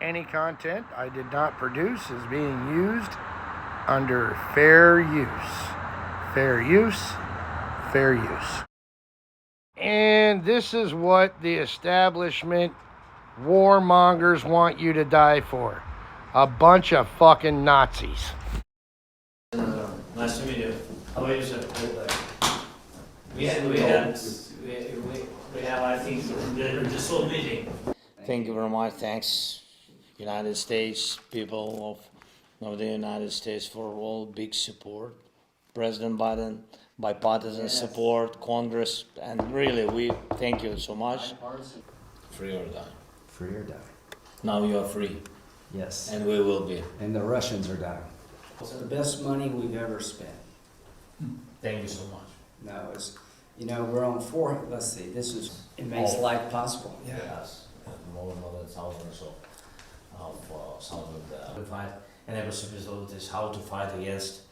Any content I did not produce is being used under fair use. Fair use. Fair use. And this is what the establishment warmongers want you to die for. A bunch of fucking Nazis. Nice to meet you. How are you, sir? We have, I think, the whole meeting. Thank you very much. Thanks, United States people of the United States, for all big support. President Biden, bipartisan support, Congress, and really, we thank you so much. Free or die. Free or die. Now you are free. Yes. And we will be. And the Russians are dying. It's the best money we've ever spent. Thank you so much. No, it's, you know, we're on let's see, it makes life possible. Yeah. Yes, more than 1,000 or so of sound we fight. And every episode is how to fight against,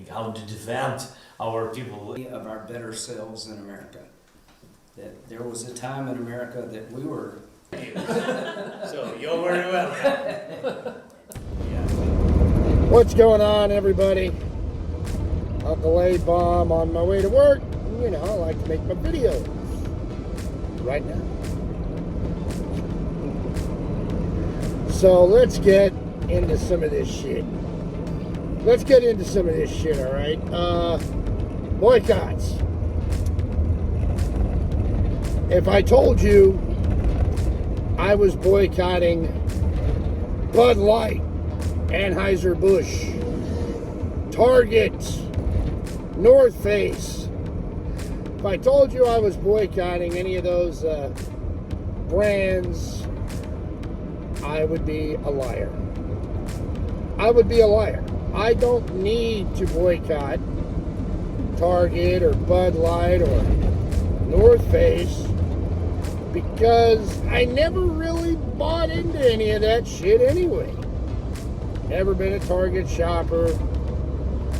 how to defend our people. Of our better selves in America. That there was a time in America that we were. So you're very welcome. What's going on, everybody? Uncle A-Bomb on my way to work. You know, I like to make my videos right now. So let's get into some of this shit. All right? Boycotts. If I told you I was boycotting Bud Light, Anheuser-Busch, Target, North Face, if I told you I was boycotting any of those brands, I would be a liar. I don't need to boycott Target or Bud Light or North Face because I never really bought into any of that shit anyway. Never been a Target shopper.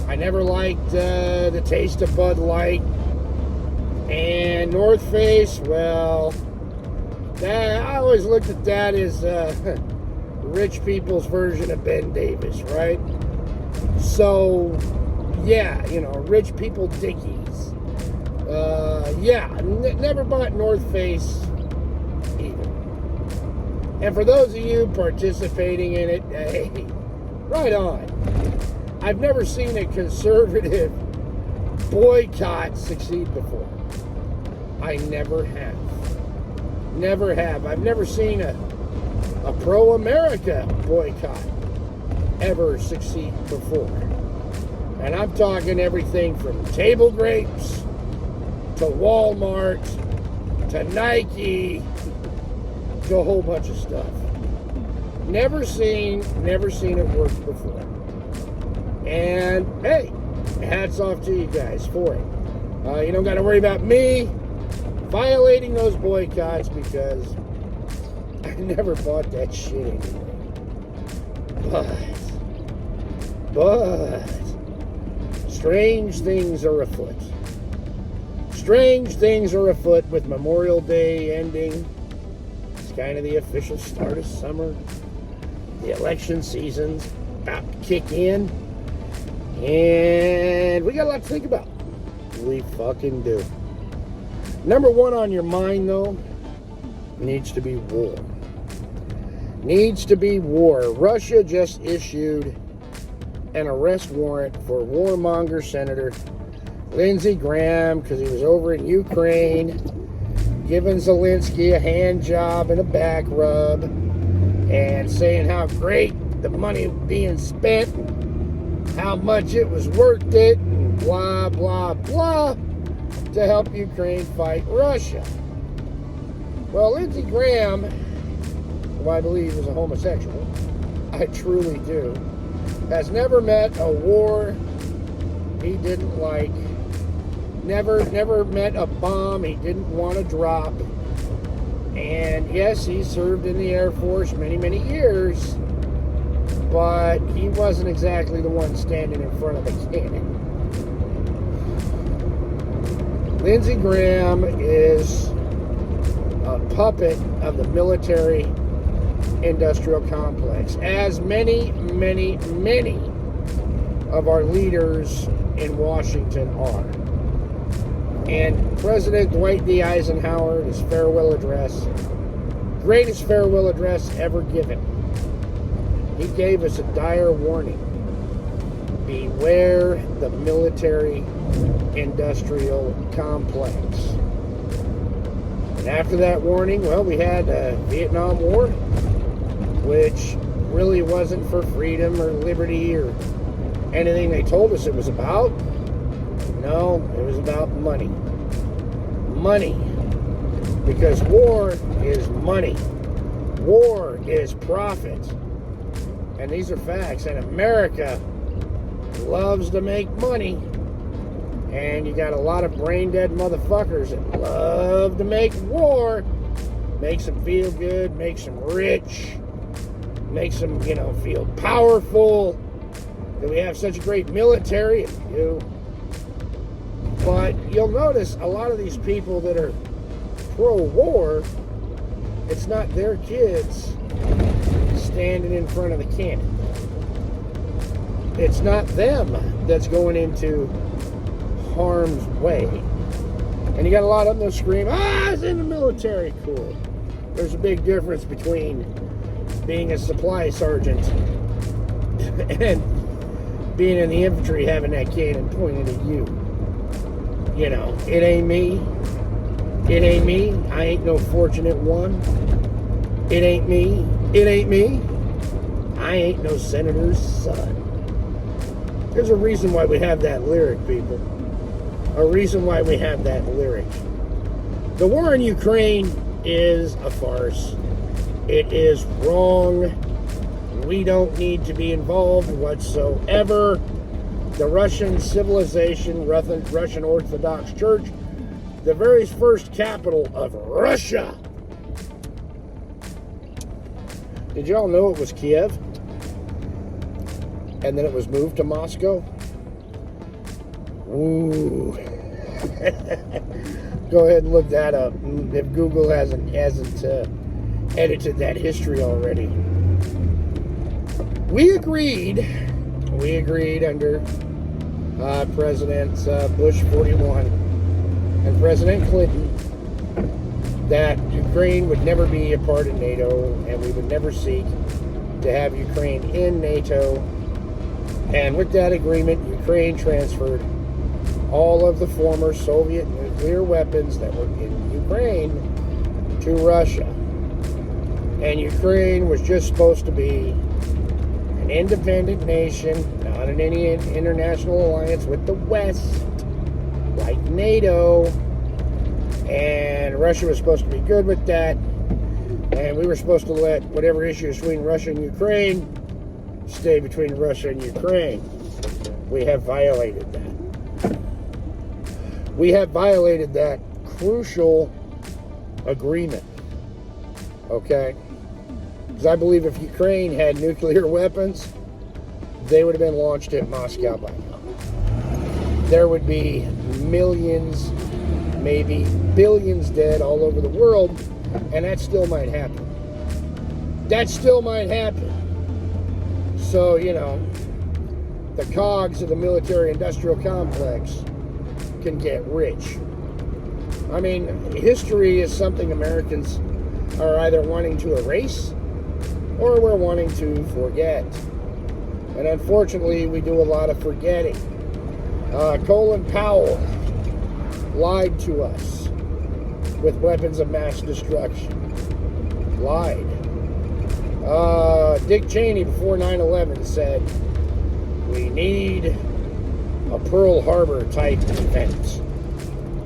I never liked the taste of Bud Light. And North Face, well, I always looked at that as rich people's version of Ben Davis, right? So, yeah, you know, rich people Dickies. Never bought North Face either. And for those of you participating in it, hey, right on. I've never seen a conservative boycott succeed before. I never have. Never have. I've never seen a pro-America boycott ever succeed before. And I'm talking everything from table grapes to Walmart to Nike to a whole bunch of stuff. Never seen it work before. And hey, hats off to you guys for it. You don't got to worry about me violating those boycotts because I never bought that shit anyway. But strange things are afoot. Strange things are afoot with Memorial Day ending. It's kind of the official start of summer. The election season's about to kick in. And we got a lot to think about. We fucking do. Number one on your mind, though, needs to be war. Needs to be war. Russia just issued an arrest warrant for warmonger Senator Lindsey Graham because he was over in Ukraine giving Zelenskyy a hand job and a back rub and saying how great the money being spent, how much it was worth it, and blah, blah, blah, to help Ukraine fight Russia. Well, Lindsey Graham, who I believe is a homosexual, I truly do, has never met a war he didn't like, never met a bomb he didn't want to drop. And yes, he served in the Air Force many, many years, but he wasn't exactly the one standing in front of the cannon. Lindsey Graham is a puppet of the military industrial complex, as many of our leaders in Washington are. And President Dwight D. Eisenhower, in his farewell address, greatest farewell address ever given, he gave us a dire warning. Beware the military-industrial complex. And after that warning, well, we had the Vietnam War, which really wasn't for freedom or liberty or anything they told us it was about. No, it was about money. Money. Because war is money. War is profit. And these are facts. And America loves to make money. And you got a lot of brain-dead motherfuckers that love to make war. Makes them feel good, makes them rich, makes them, feel powerful. That we have such a great military. But you'll notice a lot of these people that are pro-war, it's not their kids standing in front of the cannon. It's not them that's going into harm's way. And you got a lot of them that scream, it's in the military. Cool. There's a big difference between being a supply sergeant and being in the infantry having that cannon pointed at you. It ain't me. It ain't me. I ain't no fortunate one. It ain't me. It ain't me. I ain't no senator's son. There's a reason why we have that lyric, people. A reason why we have that lyric. The war in Ukraine is a farce. It is wrong. We don't need to be involved whatsoever. The Russian civilization, Russian Orthodox Church, the very first capital of Russia. Did y'all know it was Kiev? And then it was moved to Moscow? Ooh. Go ahead and look that up if Google hasn't edited that history already. We agreed under President Bush 41 and President Clinton that Ukraine would never be a part of NATO and we would never seek to have Ukraine in NATO. And with that agreement, Ukraine transferred all of the former Soviet nuclear weapons that were in Ukraine to Russia. And Ukraine was just supposed to be an independent nation, not in any international alliance with the West, like NATO. And Russia was supposed to be good with that. And we were supposed to let whatever issues between Russia and Ukraine stay between Russia and Ukraine. We have violated that. We have violated that crucial agreement. Okay? Because I believe if Ukraine had nuclear weapons, they would have been launched at Moscow by now. There would be millions, maybe billions dead all over the world, and that still might happen. That still might happen. So, the cogs of the military-industrial complex can get rich. I mean, history is something Americans are either wanting to erase or we're wanting to forget. And unfortunately, we do a lot of forgetting. Colin Powell lied to us with weapons of mass destruction. Lied. Dick Cheney, before 9/11, said, we need a Pearl Harbor type defense.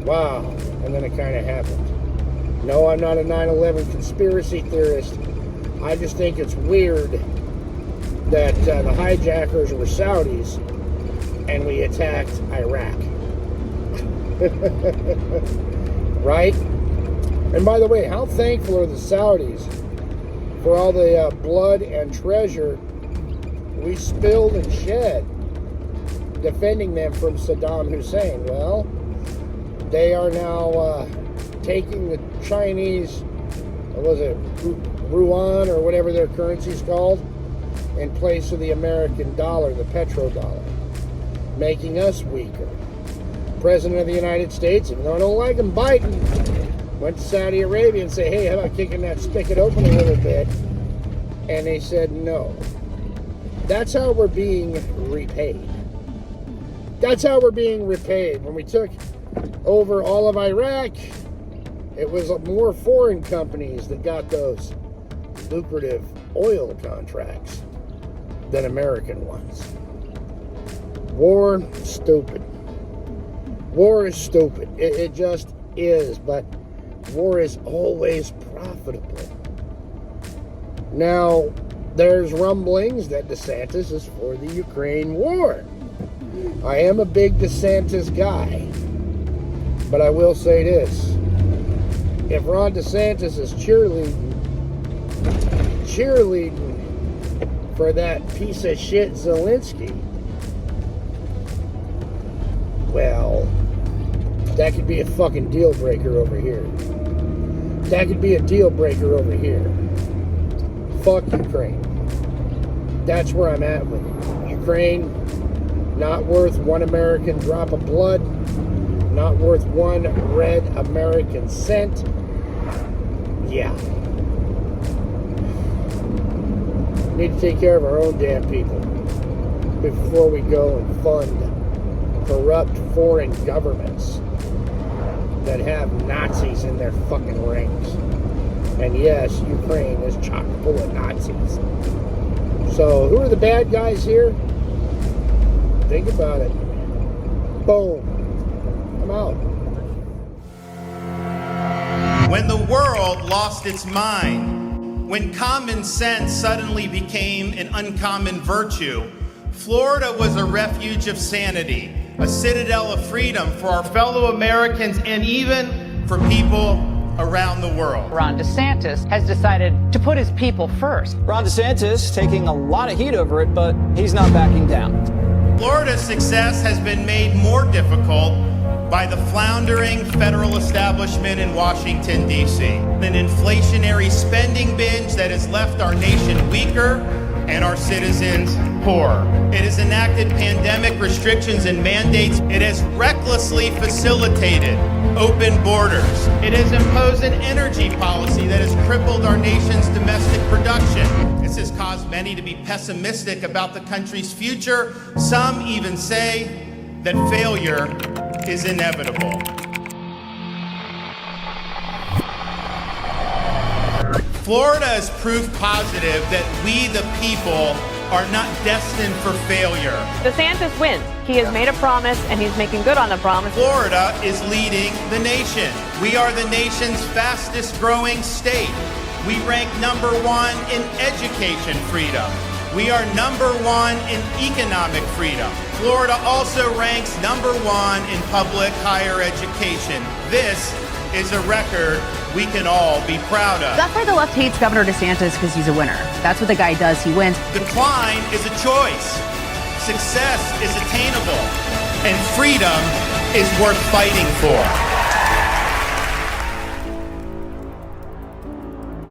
Wow. And then it kind of happened. No, I'm not a 9/11 conspiracy theorist. I just think it's weird that the hijackers were Saudis and we attacked Iraq. Right? And by the way, how thankful are the Saudis for all the blood and treasure we spilled and shed defending them from Saddam Hussein? Well, they are now taking the Chinese, Ruan or whatever their currency's called in place of the American dollar, the petrodollar, making us weaker. President of the United States, even though I don't like him, Biden, went to Saudi Arabia and said, hey, how about kicking that spigot open a little bit? And they said no. That's how we're being repaid. That's how we're being repaid. When we took over all of Iraq, it was more foreign companies that got those lucrative oil contracts than American ones. War, stupid. War is stupid. It just is, but war is always profitable. Now, there's rumblings that DeSantis is for the Ukraine war. I am a big DeSantis guy, but I will say this. If Ron DeSantis is cheerleading for that piece of shit Zelenskyy, well, that could be a fucking deal breaker over here. That could be a deal breaker over here. Fuck Ukraine. That's where I'm at with it. Ukraine, not worth one American drop of blood, not worth one red American cent. Yeah. We need to take care of our own damn people before we go and fund corrupt foreign governments that have Nazis in their fucking ranks. And yes, Ukraine is chock full of Nazis. So who are the bad guys here? Think about it. Boom. I'm out. When the world lost its mind, when common sense suddenly became an uncommon virtue, Florida was a refuge of sanity, a citadel of freedom for our fellow Americans and even for people around the world. Ron DeSantis has decided to put his people first. Ron DeSantis taking a lot of heat over it, but he's not backing down. Florida's success has been made more difficult by the floundering federal establishment in Washington, D.C. An inflationary spending binge that has left our nation weaker and our citizens poorer. It has enacted pandemic restrictions and mandates. It has recklessly facilitated open borders. It has imposed an energy policy that has crippled our nation's domestic production. This has caused many to be pessimistic about the country's future. Some even say that failure is inevitable. Florida is proof positive that we, the people, are not destined for failure. DeSantis wins. He has made a promise, and he's making good on the promise. Florida is leading the nation. We are the nation's fastest growing state. We rank number one in education freedom. We are number one in economic freedom. Florida also ranks number one in public higher education. This is a record we can all be proud of. That's why the left hates Governor DeSantis, because he's a winner. That's what the guy does. He wins. Decline is a choice. Success is attainable. And freedom is worth fighting for.